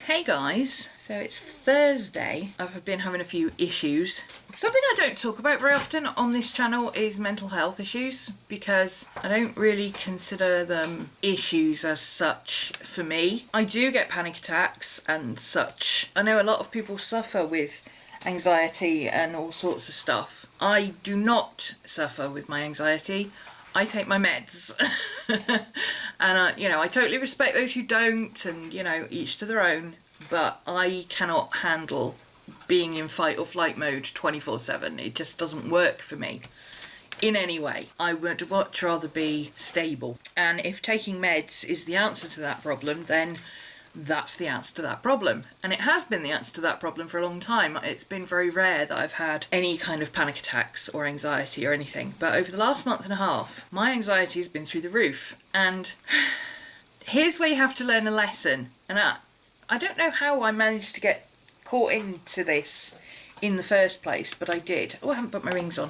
Hey guys, so it's Thursday. I've been having a few issues. Something I don't talk about very often on this channel is mental health issues because I don't really consider them issues as such for me. I do get panic attacks and such. I know a lot of people suffer with anxiety and all sorts of stuff. I do not suffer with my anxiety. I take my meds. And, you know, I totally respect those who don't and, you know, each to their own. But I cannot handle being in fight or flight mode 24/7. It just doesn't work for me in any way. I would much rather be stable. And if taking meds is the answer to that problem, then that's the answer to that problem. And it has been the answer to that problem for a long time. It's been very rare that I've had any kind of panic attacks or anxiety or anything. But over the last month and a half, my anxiety has been through the roof. And here's where you have to learn a lesson. And I don't know how I managed to get caught into this in the first place, but I did. Oh, I haven't put my rings on.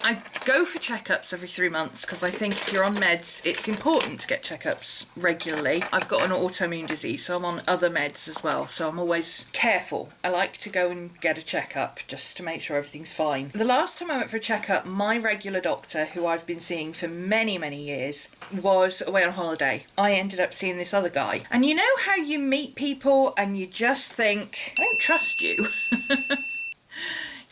I go for checkups every 3 months because I think if you're on meds, it's important to get checkups regularly. I've got an autoimmune disease, so I'm on other meds as well, so I'm always careful. I like to go and get a checkup just to make sure everything's fine. The last time I went for a checkup, my regular doctor, who I've been seeing for many, many years, was away on holiday. I ended up seeing this other guy. And you know how you meet people and you just think, I don't trust you.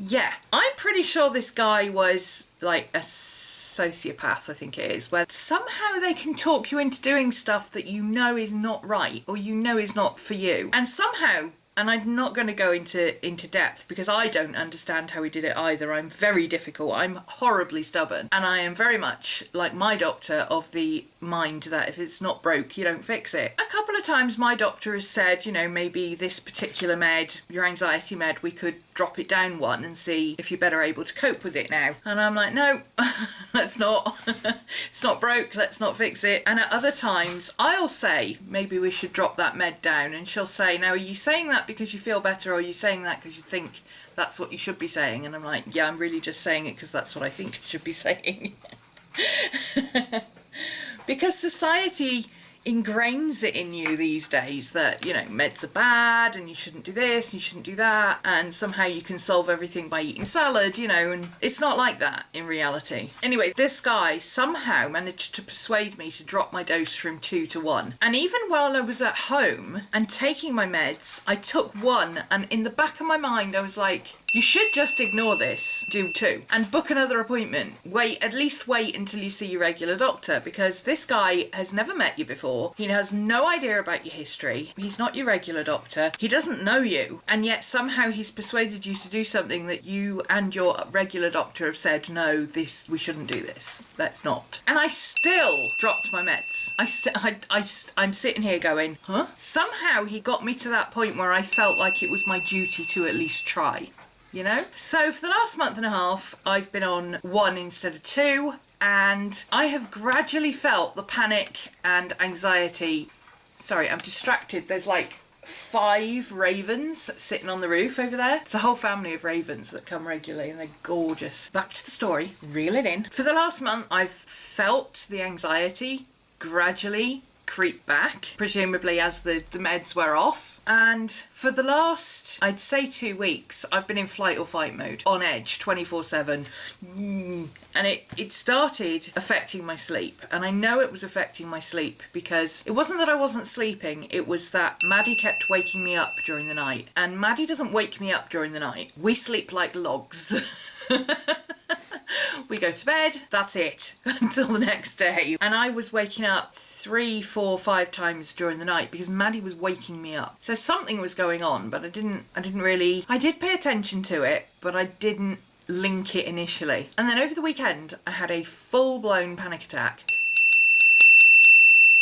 Yeah, I'm pretty sure this guy was like a sociopath, I think it is, where somehow they can talk you into doing stuff that you know is not right or you know is not for you. And somehow, and I'm not going to go into depth because I don't understand how he did it either. I'm very difficult. I'm horribly stubborn. And I am very much like my doctor of the mind that if it's not broke, you don't fix it. A couple of times my doctor has said, you know, maybe this particular med, your anxiety med, we could drop it down one and see if you're better able to cope with it now. And I'm like, no, let's not. It's not broke, let's not fix it. And at other times I'll say, maybe we should drop that med down, and she'll say, now are you saying that because you feel better, or are you saying that because you think that's what you should be saying? And I'm like, yeah, I'm really just saying it because that's what I think I should be saying. Because society ingrains it in you these days that, you know, meds are bad and you shouldn't do this and you shouldn't do that, and somehow you can solve everything by eating salad, you know, and it's not like that in reality. Anyway, this guy somehow managed to persuade me to drop my dose from 2 to 1. And even while I was at home and taking my meds, I took 1, and in the back of my mind I was like, you should just ignore this, do 2, and book another appointment. At least wait until you see your regular doctor, because this guy has never met you before. He has no idea about your history. He's not your regular doctor. He doesn't know you, and yet somehow he's persuaded you to do something that you and your regular doctor have said, no, we shouldn't do this. Let's not. And I still dropped my meds. I'm sitting here going, huh? Somehow he got me to that point where I felt like it was my duty to at least try. You know? So for the last month and a half, I've been on 1 instead of 2, and I have gradually felt the panic and anxiety. Sorry, I'm distracted. There's like 5 ravens sitting on the roof over there. It's a whole family of ravens that come regularly and they're gorgeous. Back to the story, reel it in. For the last month, I've felt the anxiety gradually creep back, presumably as the meds wear off. And for the last, I'd say 2 weeks, I've been in flight or fight mode, on edge, 24/7. And it started affecting my sleep. And I know it was affecting my sleep because it wasn't that I wasn't sleeping, it was that Maddie kept waking me up during the night. And Maddie doesn't wake me up during the night. We sleep like logs. We go to bed, that's it, until the next day. And I was waking up 3, 4, 5 times during the night because Maddie was waking me up. So something was going on, but I did pay attention to it, but I didn't link it initially. And then over the weekend, I had a full-blown panic attack.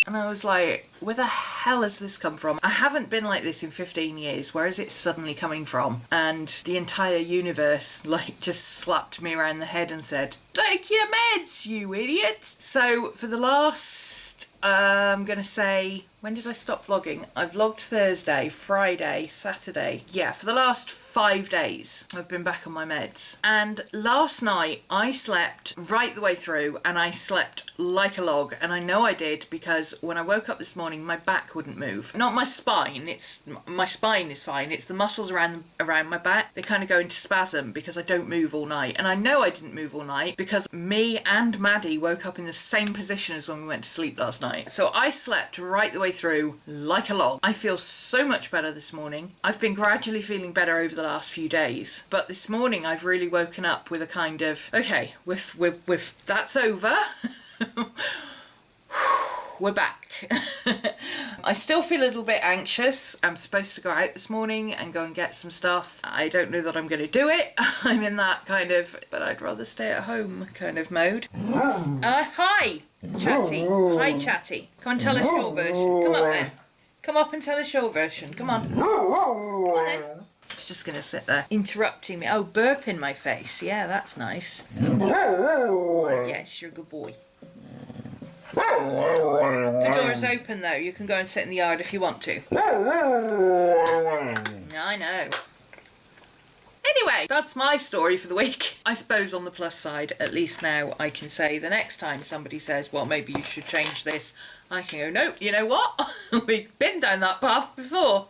And I was like, where the hell has this come from? I haven't been like this in 15 years. Where is it suddenly coming from? And the entire universe, like, just slapped me around the head and said, take your meds, you idiot. So for the last, I'm going to say, When did I stop vlogging? I vlogged Thursday, Friday, Saturday. Yeah, for the last 5 days I've been back on my meds. And last night I slept right the way through, and I slept like a log. And I know I did because when I woke up this morning, my back wouldn't move. Not my spine, my spine is fine. It's the muscles around my back. They kind of go into spasm because I don't move all night. And I know I didn't move all night because me and Maddie woke up in the same position as when we went to sleep last night. So I slept right the way through like a log. I feel so much better this morning. I've been gradually feeling better over the last few days, but this morning I've really woken up with a kind of, okay, with that's over. We're back. I still feel a little bit anxious. I'm supposed to go out this morning and go and get some stuff. I don't know that I'm going to do it. I'm in that kind of, but I'd rather stay at home kind of mode. Hi, Chatty. Hi, Chatty. Come and tell us your version. Come up then. Come up and tell us your version. Come on. Come on then. It's just going to sit there interrupting me. Oh, burp in my face. Yeah, that's nice. Yes, you're a good boy. The door is open though. You can go and sit in the yard if you want to. I know. Anyway, that's my story for the week. I suppose on the plus side, at least now I can say the next time somebody says, well, maybe you should change this, I can go, no, you know what? We've been down that path before.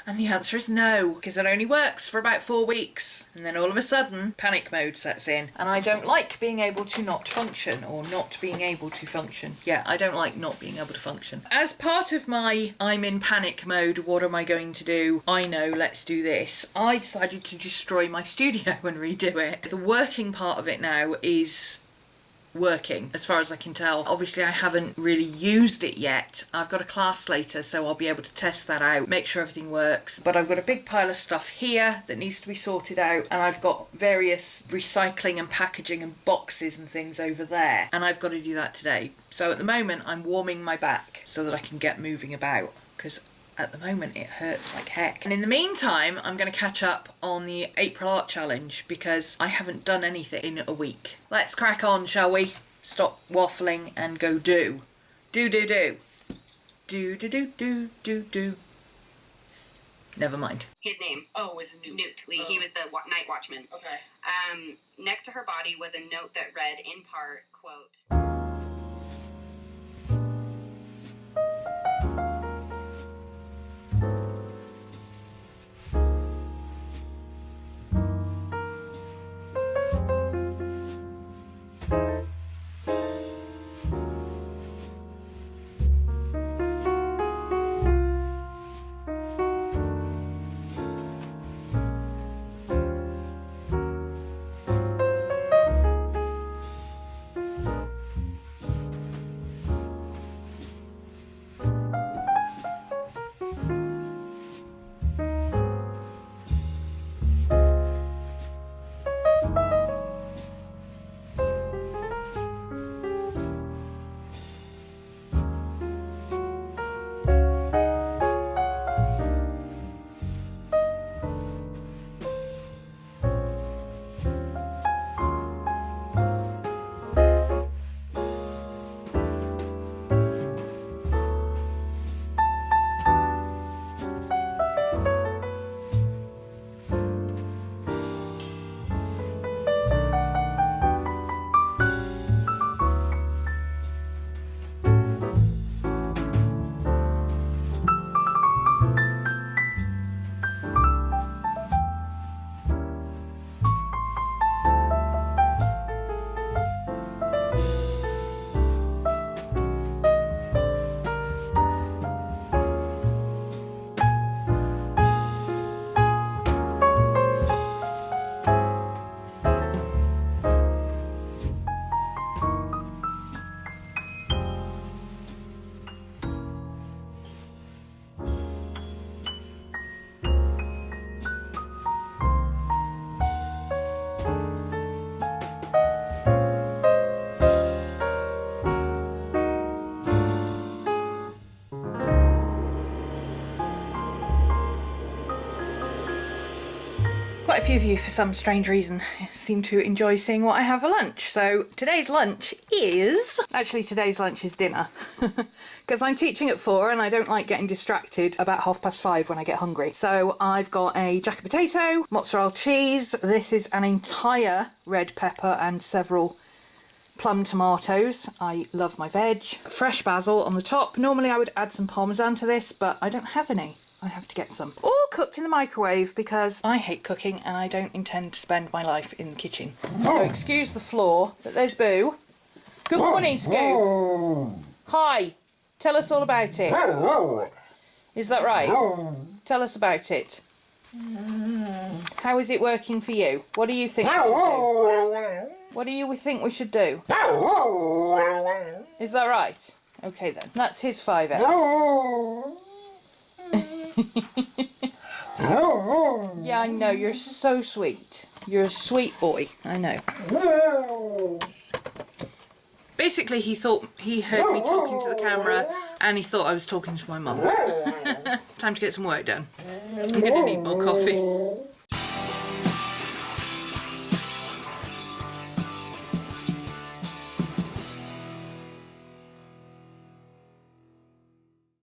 And the answer is no, because it only works for about 4 weeks. And then all of a sudden, panic mode sets in. And I don't like being able to not function, or not being able to function. Yeah, I don't like not being able to function. As part of my I'm in panic mode, what am I going to do? I know, let's do this. I decided to destroy my studio and redo it. The working part of it now is working, as far as I can tell. Obviously I haven't really used it yet. I've got a class later, so I'll be able to test that out, make sure everything works. But I've got a big pile of stuff here that needs to be sorted out, and I've got various recycling and packaging and boxes and things over there, and I've got to do that today. So at the moment I'm warming my back so that I can get moving about, because at the moment it hurts like heck. And in the meantime, I'm going to catch up on the April Art Challenge because I haven't done anything in a week. Let's crack on, shall we? Stop waffling and go do. Do. Never mind. His name. Oh, was Newt. Newt Lee. Oh. He was the night watchman. Okay. Next to her body was a note that read in part, quote, Quite a few of you, for some strange reason, seem to enjoy seeing what I have for lunch. So today's lunch is... Actually, today's lunch is dinner. Because I'm teaching at 4 and I don't like getting distracted about 5:30 when I get hungry. So I've got a jacket potato, mozzarella cheese. This is an entire red pepper and several plum tomatoes. I love my veg. Fresh basil on the top. Normally I would add some parmesan to this, but I don't have any. I have to get some. All cooked in the microwave because I hate cooking and I don't intend to spend my life in the kitchen. So excuse the floor, but there's Boo. Good morning, Scoop. Hi. Tell us all about it. Is that right? Tell us about it. How is it working for you? What do you think we should do? What do you think we should do? Is that right? Okay then. That's his 5X. Yeah, I know, you're so sweet. You're a sweet boy, I know. Basically, he thought he heard me talking to the camera and he thought I was talking to my mum. Time to get some work done. I'm gonna need more coffee.